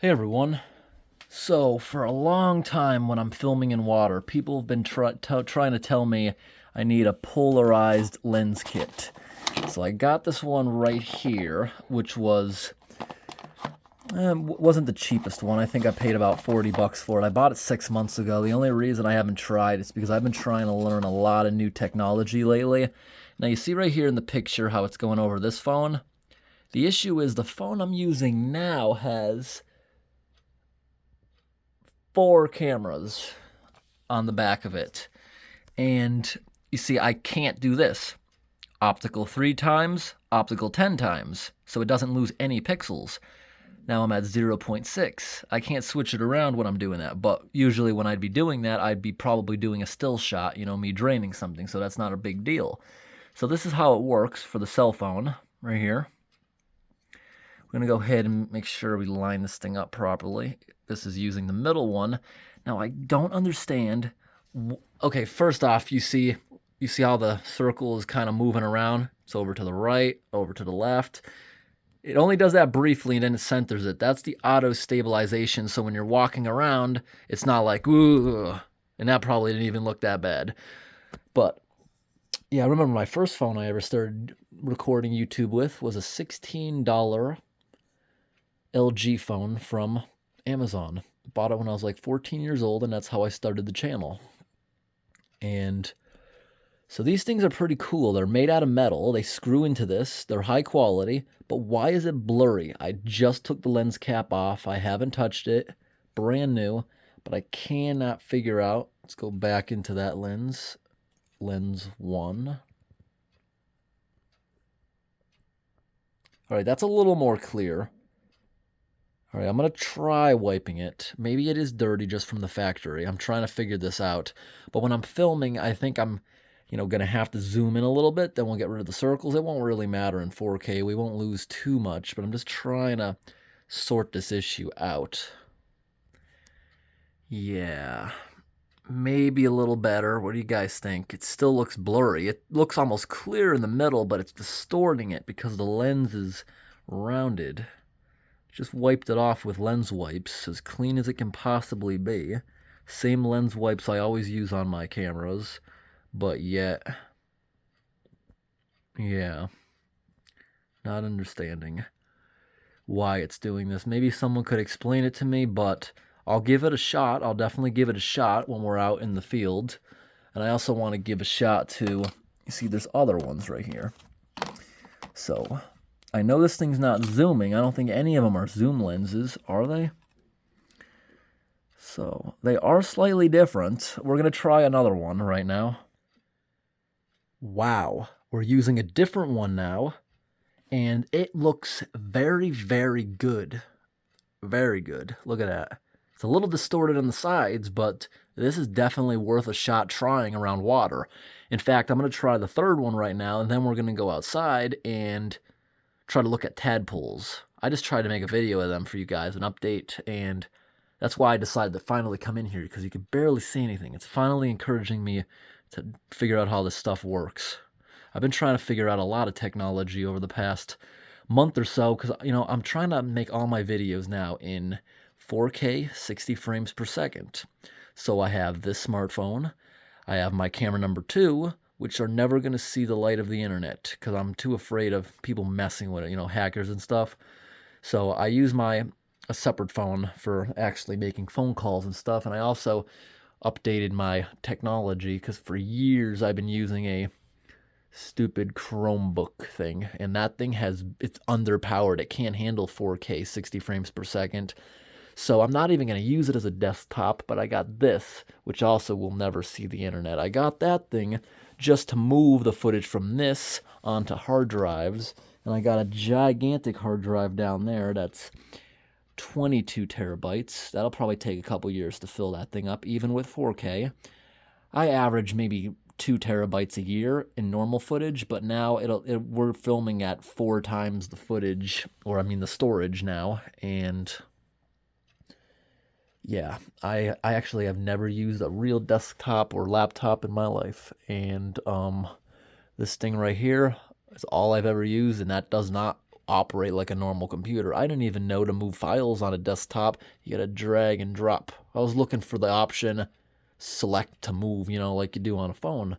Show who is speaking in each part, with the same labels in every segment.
Speaker 1: Hey everyone. So, for a long time when I'm filming in water, people have been trying to tell me I need a polarized lens kit. So I got this one right here, which wasn't the cheapest one. I think I paid about 40 bucks for it. I bought it 6 months ago. The only reason I haven't tried is because I've been trying to learn a lot of new technology lately. Now you see right here in the picture how it's going over this phone. The issue is the phone I'm using now has 4 cameras on the back of it. And you see, I can't do this. Optical 3 times, optical 10 times, so it doesn't lose any pixels. Now I'm at 0.6. I can't switch it around when I'm doing that, but usually when I'd be doing that, I'd be probably doing a still shot, me draining something, so that's not a big deal. So this is how it works for the cell phone, right here. We're going to go ahead and make sure we line this thing up properly. This is using the middle one. Now, I don't understand. Okay, first off, you see how the circle is kind of moving around? It's over to the right, over to the left. It only does that briefly and then it centers it. That's the auto stabilization. So when you're walking around, it's not like, ooh, and that probably didn't even look that bad. But yeah, I remember my first phone I ever started recording YouTube with was a $16 LG phone from Amazon. Bought it when I was like 14 years old, and that's how I started the channel. And so these things are pretty cool. They're made out of metal. They screw into this. They're high quality. But why is it blurry? I just took the lens cap off. I haven't touched it. Brand new. But I cannot figure out. Let's go back into that lens. Lens 1. All right, that's a little more clear. All right, I'm going to try wiping it. Maybe it is dirty just from the factory. I'm trying to figure this out. But when I'm filming, I think I'm, going to have to zoom in a little bit. Then we'll get rid of the circles. It won't really matter in 4K. We won't lose too much, but I'm just trying to sort this issue out. Yeah, maybe a little better. What do you guys think? It still looks blurry. It looks almost clear in the middle, but it's distorting it because the lens is rounded. Just wiped it off with lens wipes, as clean as it can possibly be. Same lens wipes I always use on my cameras, but yet, yeah, not understanding why it's doing this. Maybe someone could explain it to me, but I'll give it a shot. I'll definitely give it a shot when we're out in the field. And I also want to give a shot to, you see, there's other ones right here. So I know this thing's not zooming. I don't think any of them are zoom lenses, are they? So they are slightly different. We're going to try another one right now. Wow, we're using a different one now, and it looks very, very good. Very good. Look at that. It's a little distorted on the sides, but this is definitely worth a shot trying around water. In fact, I'm going to try the third one right now, and then we're going to go outside and try to look at tadpoles. I just tried to make a video of them for you guys, an update, and that's why I decided to finally come in here, because you can barely see anything. It's finally encouraging me to figure out how this stuff works. I've been trying to figure out a lot of technology over the past month or so, because, I'm trying to make all my videos now in 4K, 60 frames per second. So I have this smartphone, I have my camera number 2, which are never going to see the light of the internet because I'm too afraid of people messing with it, hackers and stuff. So I use a separate phone for actually making phone calls and stuff. And I also updated my technology because for years I've been using a stupid Chromebook thing. And that thing it's underpowered. It can't handle 4K, 60 frames per second. So I'm not even going to use it as a desktop, but I got this, which also will never see the internet. I got that thing just to move the footage from this onto hard drives, and I got a gigantic hard drive down there that's 22 terabytes. That'll probably take a couple years to fill that thing up, even with 4K. I average maybe 2 terabytes a year in normal footage, but now we're filming at 4 times the footage, or I mean the storage now, and yeah, I actually have never used a real desktop or laptop in my life, and this thing right here is all I've ever used, and that does not operate like a normal computer. I didn't even know to move files on a desktop, you gotta drag and drop. I was looking for the option select to move, you know, like you do on a phone.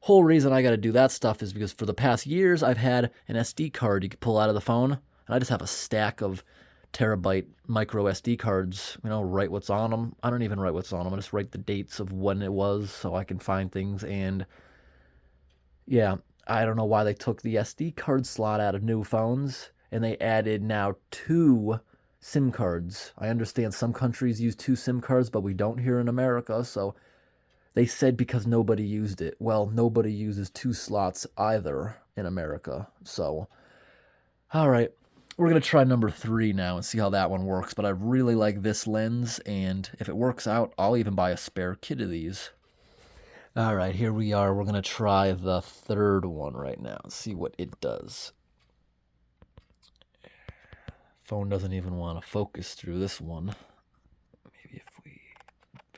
Speaker 1: Whole reason I gotta do that stuff is because for the past years I've had an SD card you can pull out of the phone, and I just have a stack of terabyte micro SD cards, you know, write what's on them. I don't even write what's on them. I just write the dates of when it was so I can find things. And yeah, I don't know why they took the SD card slot out of new phones and they added now 2 SIM cards. I understand some countries use 2 SIM cards, but we don't here in America. So they said because nobody used it. Well, nobody uses 2 slots either in America. So, all right. We're going to try number 3 now and see how that one works. But I really like this lens, and if it works out, I'll even buy a spare kit of these. All right, here we are. We're going to try the 3rd one right now and see what it does. Phone doesn't even want to focus through this one. Maybe if we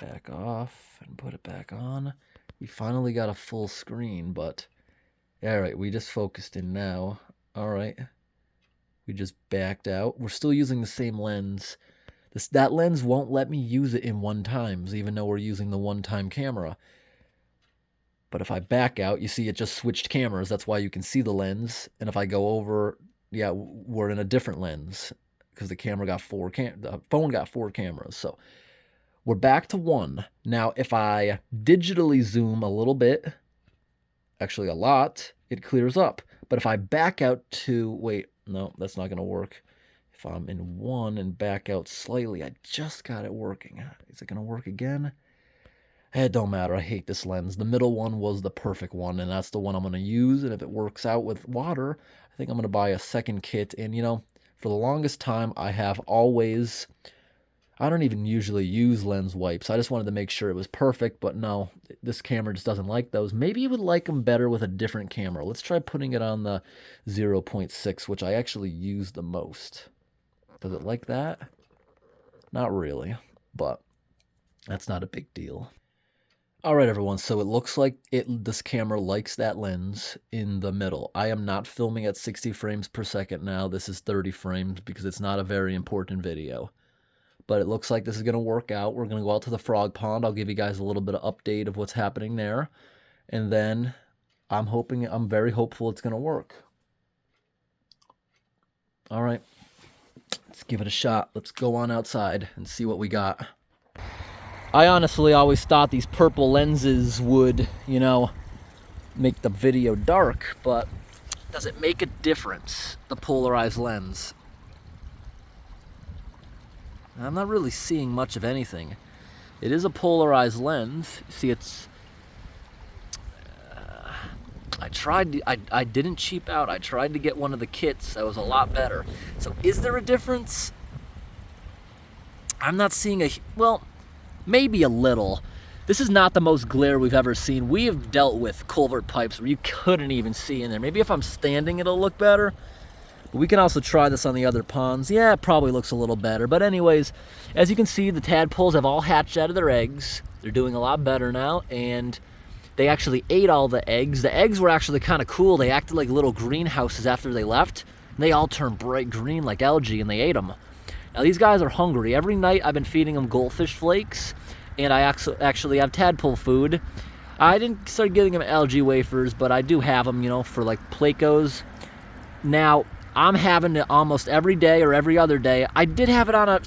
Speaker 1: back off and put it back on. We finally got a full screen, but... All right, we just focused in now. All right. We just backed out. We're still using the same lens. That lens won't let me use it in 1x, even though we're using the 1-time camera. But if I back out, you see it just switched cameras. That's why you can see the lens. And if I go over, yeah, we're in a different lens because the phone got 4 cameras. So we're back to 1. Now, if I digitally zoom a little bit, actually a lot, it clears up. But if I back out to, wait, no, that's not going to work. If I'm in 1 and back out slightly, I just got it working. Is it going to work again? It don't matter. I hate this lens. The middle one was the perfect one, and that's the one I'm going to use. And if it works out with water, I think I'm going to buy a second kit. And, you know, for the longest time, I have always... I don't even usually use lens wipes. I just wanted to make sure it was perfect, but no, this camera just doesn't like those. Maybe it would like them better with a different camera. Let's try putting it on the 0.6, which I actually use the most. Does it like that? Not really, but that's not a big deal. All right, everyone, so it looks like this camera likes that lens in the middle. I am not filming at 60 frames per second now. This is 30 frames because it's not a very important video. But it looks like this is going to work out. We're going to go out to the frog pond. I'll give you guys a little bit of update of what's happening there. And then I'm very hopeful it's going to work. All right. Let's give it a shot. Let's go on outside and see what we got. I honestly always thought these purple lenses would, you know, make the video dark, but does it make a difference, the polarized lens? I'm not really seeing much of anything. It is a polarized lens. See, it's... I didn't cheap out. I tried to get one of the kits that was a lot better. So is there a difference? I'm not seeing well, maybe a little. This is not the most glare we've ever seen. We have dealt with culvert pipes where you couldn't even see in there. Maybe if I'm standing, it'll look better. But we can also try this on the other ponds. Yeah, it probably looks a little better. But anyways, as you can see, the tadpoles have all hatched out of their eggs. They're doing a lot better now, and they actually ate all the eggs. The eggs were actually kind of cool. They acted like little greenhouses after they left. They all turned bright green like algae, and they ate them. Now, these guys are hungry. Every night, I've been feeding them goldfish flakes, and I actually have tadpole food. I didn't start getting them algae wafers, but I do have them, you know, for like Plecos. Now, I'm having it almost every day or every other day. I did have it on a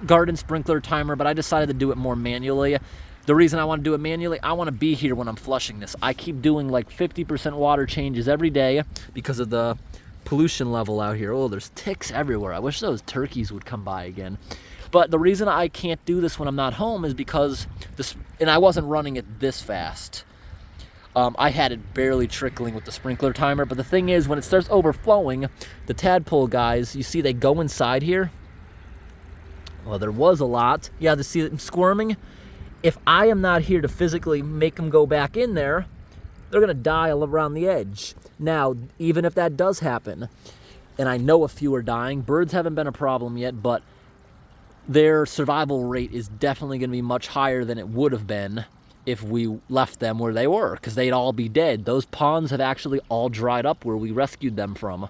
Speaker 1: garden sprinkler timer, but I decided to do it more manually. The reason I want to do it manually, I want to be here when I'm flushing this. I keep doing like 50% water changes every day because of the pollution level out here. Oh, there's ticks everywhere. I wish those turkeys would come by again. But the reason I can't do this when I'm not home is because and I wasn't running it this fast. I had it barely trickling with the sprinkler timer, but the thing is, when it starts overflowing, the tadpole guys, you see they go inside here. Well, there was a lot. Yeah, to see them squirming. If I am not here to physically make them go back in there, they're going to die around the edge. Now, even if that does happen, and I know a few are dying, birds haven't been a problem yet, but their survival rate is definitely going to be much higher than it would have been if we left them where they were, because they'd all be dead. Those ponds have actually all dried up where we rescued them from.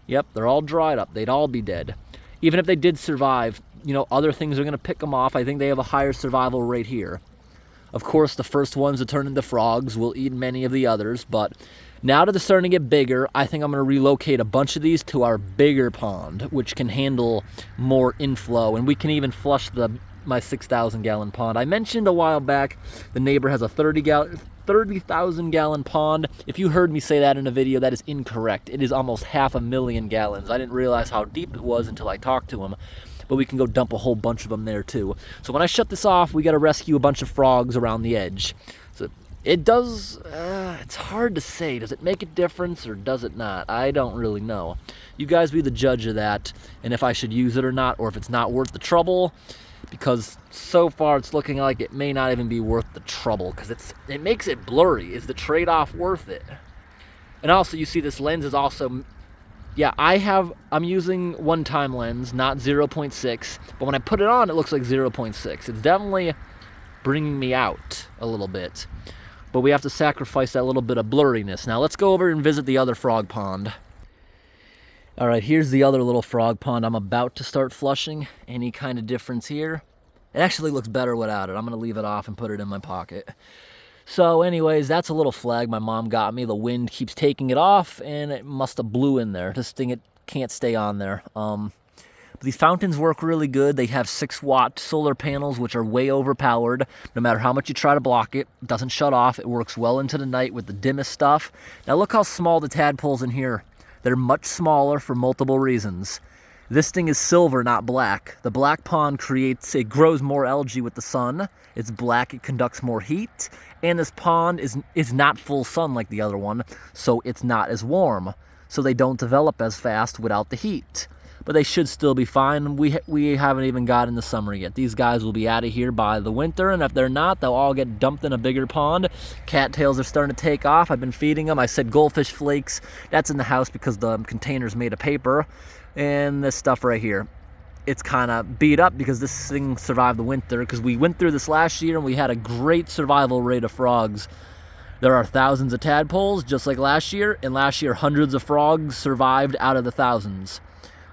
Speaker 1: Yep, they're all dried up. They'd all be dead. Even if they did survive, you know, other things are going to pick them off. I think they have a higher survival rate here. Of course, the first ones to turn into frogs will eat many of the others, but now that they're starting to get bigger, I think I'm going to relocate a bunch of these to our bigger pond, which can handle more inflow, and we can even flush my 6,000 gallon pond. I mentioned a while back the neighbor has a 30,000 gallon pond. If you heard me say that in a video, that is incorrect. It is almost 500,000 gallons. I didn't realize how deep it was until I talked to him. But we can go dump a whole bunch of them there too. So when I shut this off, we got to rescue a bunch of frogs around the edge. So it does, it's hard to say. Does it make a difference or does it not? I don't really know. You guys be the judge of that, and if I should use it or not, or if it's not worth the trouble, because so far it's looking like it may not even be worth the trouble, because it makes it blurry. Is the trade-off worth it? And also, you see this lens is also, yeah, I'm using one-time lens, not 0.6, but when I put it on, it looks like 0.6. It's definitely bringing me out a little bit, but we have to sacrifice that little bit of blurriness. Now let's go over and visit the other frog pond. All right, here's the other little frog pond I'm about to start flushing. Any kind of difference here? It actually looks better without it. I'm gonna leave it off and put it in my pocket. So anyways, that's a little flag my mom got me. The wind keeps taking it off, and it must have blew in there. This thing, it can't stay on there. But these fountains work really good. They have 6-watt solar panels, which are way overpowered. No matter how much you try to block it, it doesn't shut off. It works well into the night with the dimmest stuff. Now look how small the tadpoles in here. They're much smaller for multiple reasons. This thing is silver, not black. The black pond it grows more algae with the sun. It's black, it conducts more heat. And this pond is not full sun like the other one, so it's not as warm. So they don't develop as fast without the heat. But they should still be fine. We haven't even got in the summer yet. These guys will be out of here by the winter, and if they're not, they'll all get dumped in a bigger pond. Cattails are starting to take off. I've been feeding them. I said goldfish flakes. That's in the house because the container's made of paper. And this stuff right here, it's kind of beat up because this thing survived the winter, because we went through this last year and we had a great survival rate of frogs. There are thousands of tadpoles just like last year, and last year hundreds of frogs survived out of the thousands.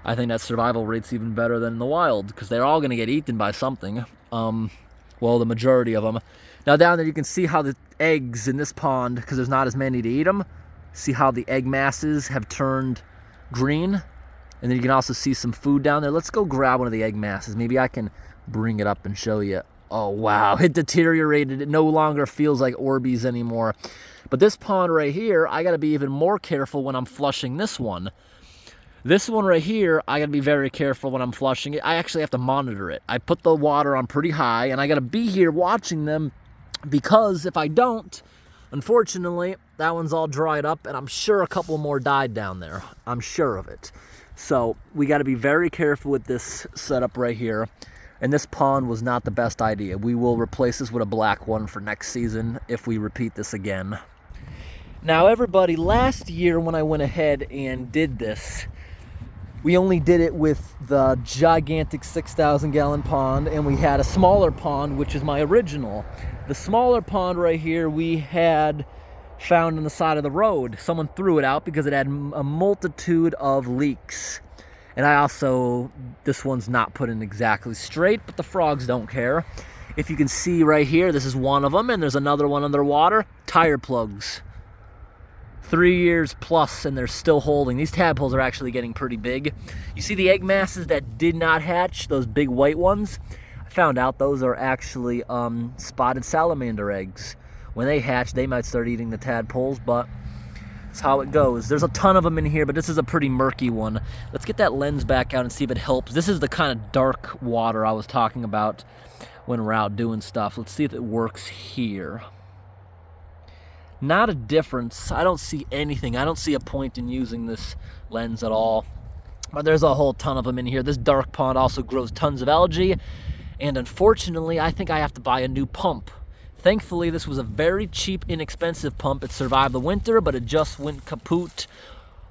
Speaker 1: I think that survival rate's even better than in the wild, because they're all going to get eaten by something. Well, the majority of them. Now down there you can see how the eggs in this pond, because there's not as many to eat them, see how the egg masses have turned green. And then you can also see some food down there. Let's go grab one of the egg masses. Maybe I can bring it up and show you. Oh, wow, it deteriorated. It no longer feels like Orbeez anymore. But this pond right here, I got to be even more careful when I'm flushing this one. This one right here, I got to be very careful when I'm flushing it. I actually have to monitor it. I put the water on pretty high, and I got to be here watching them, because if I don't, unfortunately, that one's all dried up, and I'm sure a couple more died down there. I'm sure of it. So we got to be very careful with this setup right here. And this pond was not the best idea. We will replace this with a black one for next season if we repeat this again. Now everybody, last year when I went ahead and did this, we only did it with the gigantic 6,000 gallon pond, and we had a smaller pond, which is my original. The smaller pond right here we had found on the side of the road. Someone threw it out because it had a multitude of leaks. And this one's not put in exactly straight, but the frogs don't care. If you can see right here, this is one of them, and there's another one underwater. Tire plugs. 3 years plus, and they're still holding. These tadpoles are actually getting pretty big. You see the egg masses that did not hatch, those big white ones? I found out those are actually spotted salamander eggs. When they hatch, they might start eating the tadpoles, but that's how it goes. There's a ton of them in here, but this is a pretty murky one. Let's get that lens back out and see if it helps. This is the kind of dark water I was talking about when we're out doing stuff. Let's see if it works here. Not a difference. I don't see anything. I don't see a point in using this lens at all. But there's a whole ton of them in here. This dark pond also grows tons of algae, and unfortunately, I think I have to buy a new pump. Thankfully, this was a very cheap, inexpensive pump. It survived the winter, but it just went kaput.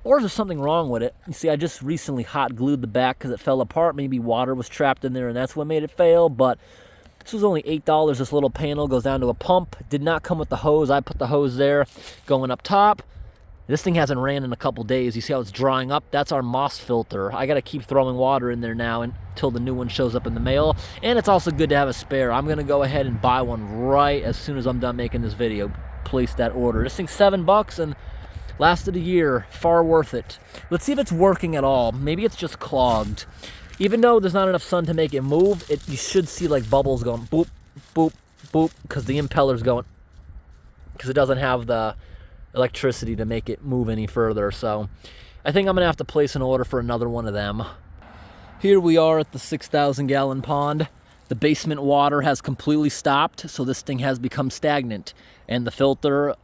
Speaker 1: Or is there something wrong with it? You see, I just recently hot glued the back because it fell apart. Maybe water was trapped in there, and that's what made it fail. But this was only $8. This little panel goes down to a pump. Did not come with the hose. I put the hose there going up top. This thing hasn't ran in a couple days. You see how it's drying up? That's our moss filter. I gotta keep throwing water in there now until the new one shows up in the mail. And it's also good to have a spare. I'm gonna go ahead and buy one right as soon as I'm done making this video. Place that order. This thing's $7 and lasted a year. Far worth it. Let's see if it's working at all. Maybe it's just clogged. Even though there's not enough sun to make it move, you should see like bubbles going boop, boop, boop, because the impeller's going, because it doesn't have the electricity to make it move any further. So I think I'm gonna have to place an order for another one of them. Here we are at the 6,000 gallon pond. The basement water has completely stopped, so this thing has become stagnant. And the filter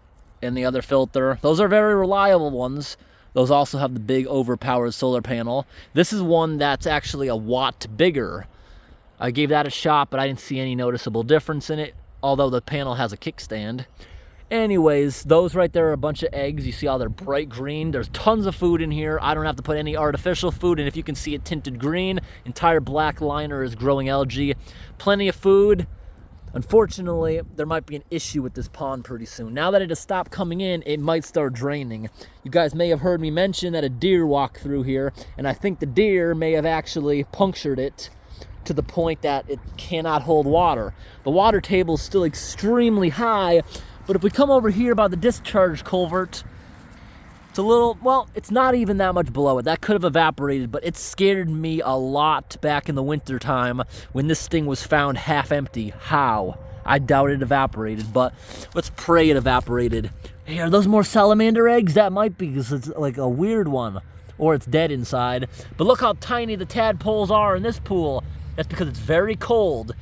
Speaker 1: and the other filter, those are very reliable ones. Those also have the big overpowered solar panel. This is one that's actually a watt bigger. I gave that a shot, but I didn't see any noticeable difference in it, although the panel has a kickstand. Anyways, those right there are a bunch of eggs. You see how they're bright green. There's tons of food in here. I don't have to put any artificial food, and if you can see it tinted green, entire black liner is growing algae. Plenty of food. Unfortunately, there might be an issue with this pond pretty soon. Now that it has stopped coming in, it might start draining. You guys may have heard me mention that a deer walked through here, and I think the deer may have actually punctured it to the point that it cannot hold water. The water table is still extremely high, but if we come over here by the discharge culvert, it's a little, well, it's not even that much below it. That could have evaporated, but it scared me a lot back in the winter time when this thing was found half empty. How? I doubt it evaporated, but let's pray it evaporated. Hey, are those more salamander eggs? That might be, because it's like a weird one, or it's dead inside. But look how tiny the tadpoles are in this pool. That's because it's very cold.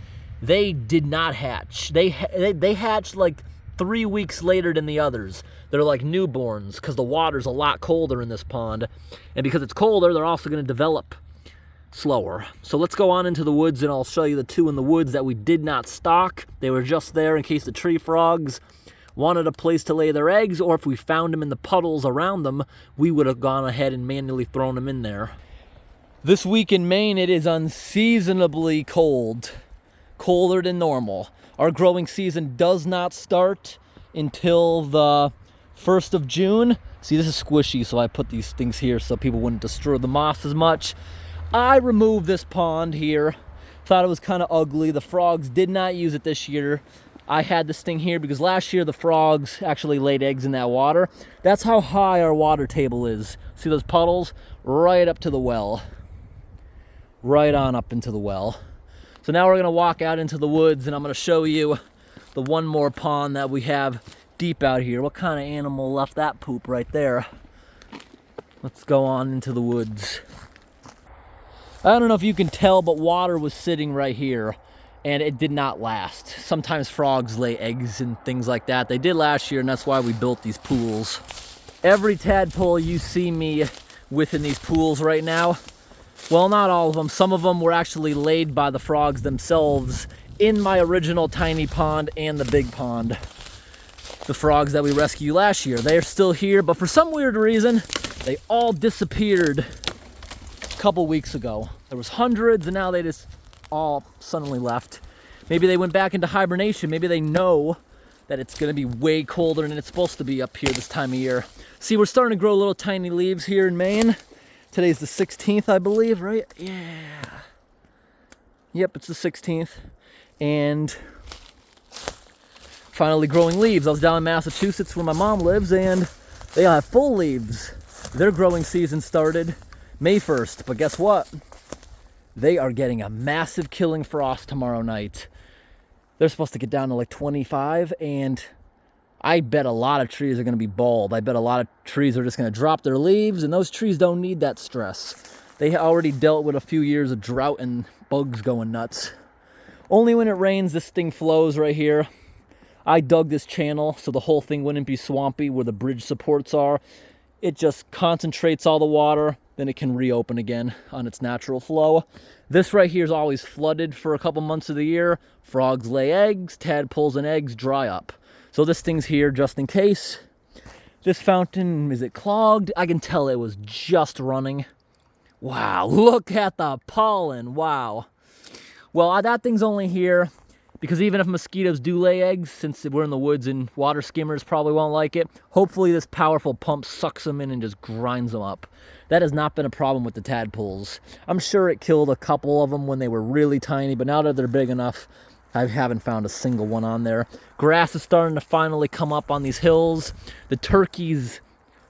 Speaker 1: They did not hatch. They hatched like 3 weeks later than the others. They're like newborns because the water's a lot colder in this pond. And because it's colder, they're also going to develop slower. So let's go on into the woods and I'll show you the two in the woods that we did not stock. They were just there in case the tree frogs wanted a place to lay their eggs, or if we found them in the puddles around them, we would have gone ahead and manually thrown them in there. This week in Maine, it is unseasonably cold. Colder than normal. Our growing season does not start until the 1st of June. See, this is squishy, so I put these things here so people wouldn't destroy the moss as much. I removed this pond here. Thought it was kind of ugly. The frogs did not use it this year. I had this thing here because last year the frogs actually laid eggs in that water. That's how high our water table is. See those puddles? Right up to the well. Right on up into the well. So now we're going to walk out into the woods and I'm going to show you the one more pond that we have deep out here. What kind of animal left that poop right there? Let's go on into the woods. I don't know if you can tell, but water was sitting right here and it did not last. Sometimes frogs lay eggs and things like that. They did last year and that's why we built these pools. Every tadpole you see me with in these pools right now, well, not all of them. Some of them were actually laid by the frogs themselves in my original tiny pond and the big pond. The frogs that we rescued last year, they are still here, but for some weird reason, they all disappeared a couple weeks ago. There was hundreds and now they just all suddenly left. Maybe they went back into hibernation. Maybe they know that it's gonna be way colder than it's supposed to be up here this time of year. See, we're starting to grow little tiny leaves here in Maine. Today's the 16th, I believe, right? Yeah. Yep, it's the 16th. And finally growing leaves. I was down in Massachusetts where my mom lives, and they have full leaves. Their growing season started May 1st, but guess what? They are getting a massive killing frost tomorrow night. They're supposed to get down to like 25, and I bet a lot of trees are going to be bald. I bet a lot of trees are just going to drop their leaves, and those trees don't need that stress. They already dealt with a few years of drought and bugs going nuts. Only when it rains, this thing flows right here. I dug this channel so the whole thing wouldn't be swampy where the bridge supports are. It just concentrates all the water, then it can reopen again on its natural flow. This right here is always flooded for a couple months of the year. Frogs lay eggs, tadpoles and eggs dry up. So this thing's here just in case. This fountain, is it clogged? I can tell it was just running. Wow, look at the pollen, wow. Well, that thing's only here because even if mosquitoes do lay eggs, since we're in the woods and water skimmers probably won't like it, hopefully this powerful pump sucks them in and just grinds them up. That has not been a problem with the tadpoles. I'm sure it killed a couple of them when they were really tiny, but now that they're big enough, I haven't found a single one on there. Grass is starting to finally come up on these hills. The turkeys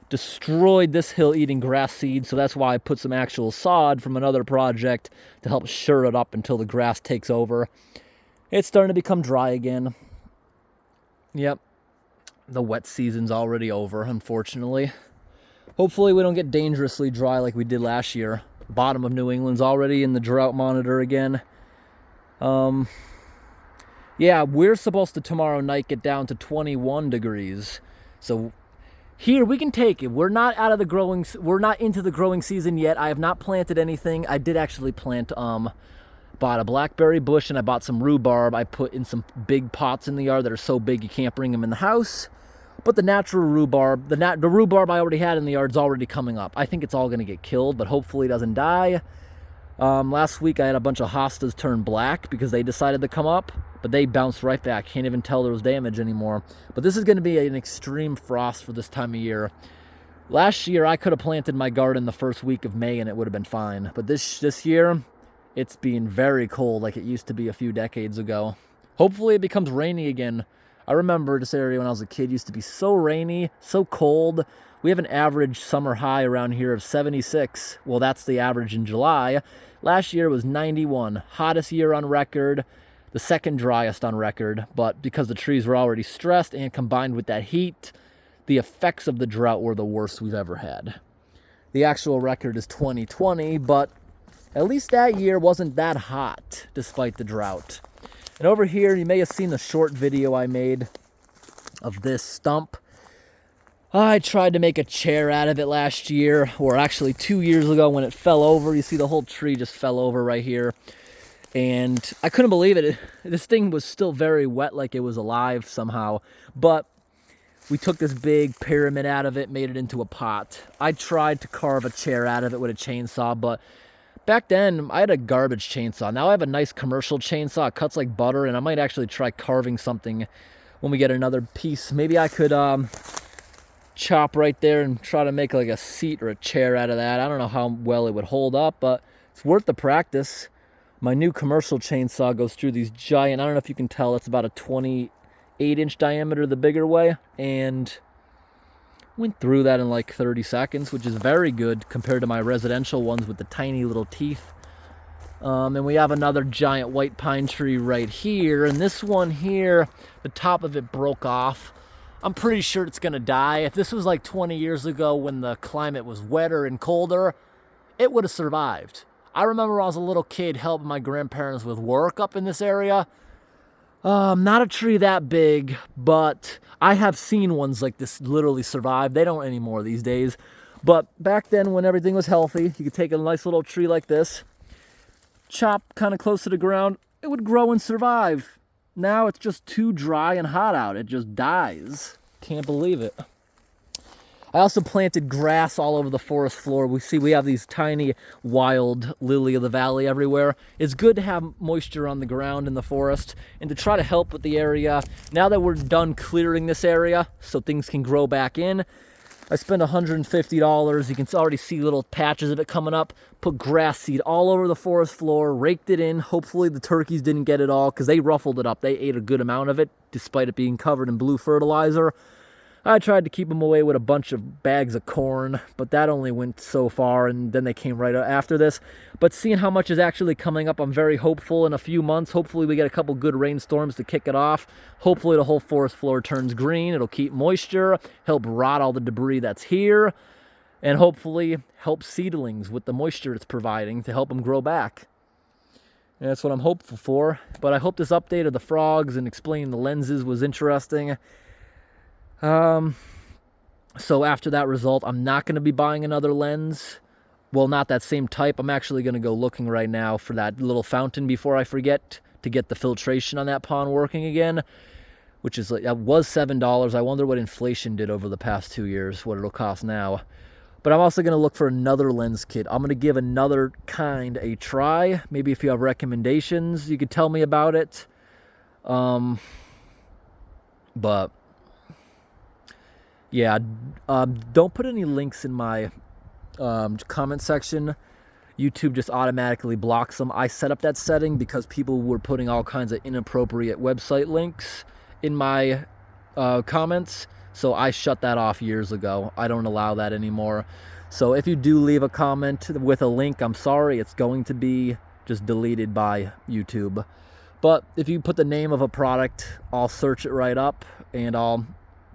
Speaker 1: destroyed this hill eating grass seed, so that's why I put some actual sod from another project to help sure it up until the grass takes over. It's starting to become dry again. Yep, the wet season's already over, unfortunately. Hopefully we don't get dangerously dry like we did last year. The bottom of New England's already in the drought monitor again. Yeah, we're supposed to tomorrow night get down to 21 degrees. So here we can take it. We're not out of the growing, we're not into the growing season yet. I have not planted anything. I did actually plant, bought a blackberry bush and I bought some rhubarb. I put in some big pots in the yard that are so big you can't bring them in the house. But the natural rhubarb, the rhubarb I already had in the yard is already coming up. I think it's all going to get killed, but hopefully it doesn't die. Last week I had a bunch of hostas turn black because they decided to come up, but they bounced right back. Can't even tell there was damage anymore. But this is going to be an extreme frost for this time of year. Last year I could have planted my garden the first week of May and it would have been fine. But this year, it's being very cold like it used to be a few decades ago. Hopefully it becomes rainy again. I remember this area when I was a kid used to be so rainy, so cold. We have an average summer high around here of 76. Well, that's the average in July. Last year was 91. Hottest year on record, the second driest on record. But because the trees were already stressed and combined with that heat, the effects of the drought were the worst we've ever had. The actual record is 2020, but at least that year wasn't that hot despite the drought. And over here, you may have seen the short video I made of this stump. I tried to make a chair out of it last year, or actually 2 years ago when it fell over. You see the whole tree just fell over right here. And I couldn't believe it. This thing was still very wet, like it was alive somehow. But we took this big pyramid out of it, made it into a pot. I tried to carve a chair out of it with a chainsaw, but back then, I had a garbage chainsaw. Now I have a nice commercial chainsaw. It cuts like butter, and I might actually try carving something when we get another piece. Maybe I could chop right there and try to make like a seat or a chair out of that. I don't know how well it would hold up, but it's worth the practice. My new commercial chainsaw goes through these giant, I don't know if you can tell, it's about a 28-inch diameter the bigger way, and went through that in like 30 seconds, which is very good compared to my residential ones with the tiny little teeth. And we have another giant white pine tree right here, and this one here, the top of it broke off. I'm pretty sure it's gonna die. If this was like 20 years ago when the climate was wetter and colder, it would have survived. I remember when I was a little kid helping my grandparents with work up in this area. Not a tree that big, but I have seen ones like this literally survive. They don't anymore these days. But back then when everything was healthy, you could take a nice little tree like this, chop kind of close to the ground, it would grow and survive. Now it's just too dry and hot out. It just dies. Can't believe it. I also planted grass all over the forest floor. We have these tiny wild lily of the valley everywhere. It's good to have moisture on the ground in the forest and to try to help with the area. Now that we're done clearing this area so things can grow back in, I spent $150. You can already see little patches of it coming up. Put grass seed all over the forest floor, raked it in. Hopefully the turkeys didn't get it all because they ruffled it up. They ate a good amount of it despite it being covered in blue fertilizer. I tried to keep them away with a bunch of bags of corn, but that only went so far, and then they came right after this. But seeing how much is actually coming up, I'm very hopeful in a few months. Hopefully we get a couple good rainstorms to kick it off. Hopefully the whole forest floor turns green. It'll keep moisture, help rot all the debris that's here, and hopefully help seedlings with the moisture it's providing to help them grow back. And that's what I'm hopeful for. But I hope this update of the frogs and explaining the lenses was interesting. So after that result, I'm not going to be buying another lens. Well, not that same type. I'm actually going to go looking right now for that little fountain before I forget to get the filtration on that pond working again, which is like, that was $7. I wonder what inflation did over the past 2 years, what it'll cost now. But I'm also going to look for another lens kit. I'm going to give another kind a try. Maybe if you have recommendations, you could tell me about it. But yeah, don't put any links in my comment section. YouTube just automatically blocks them. I set up that setting because people were putting all kinds of inappropriate website links in my comments, so I shut that off years ago. I don't allow that anymore. So if you do leave a comment with a link, I'm sorry, it's going to be just deleted by YouTube. But if you put the name of a product, I'll search it right up and I'll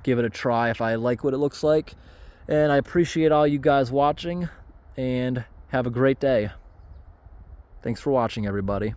Speaker 1: give it a try if I like what it looks like. And I appreciate all you guys watching, and have a great day. Thanks for watching, everybody.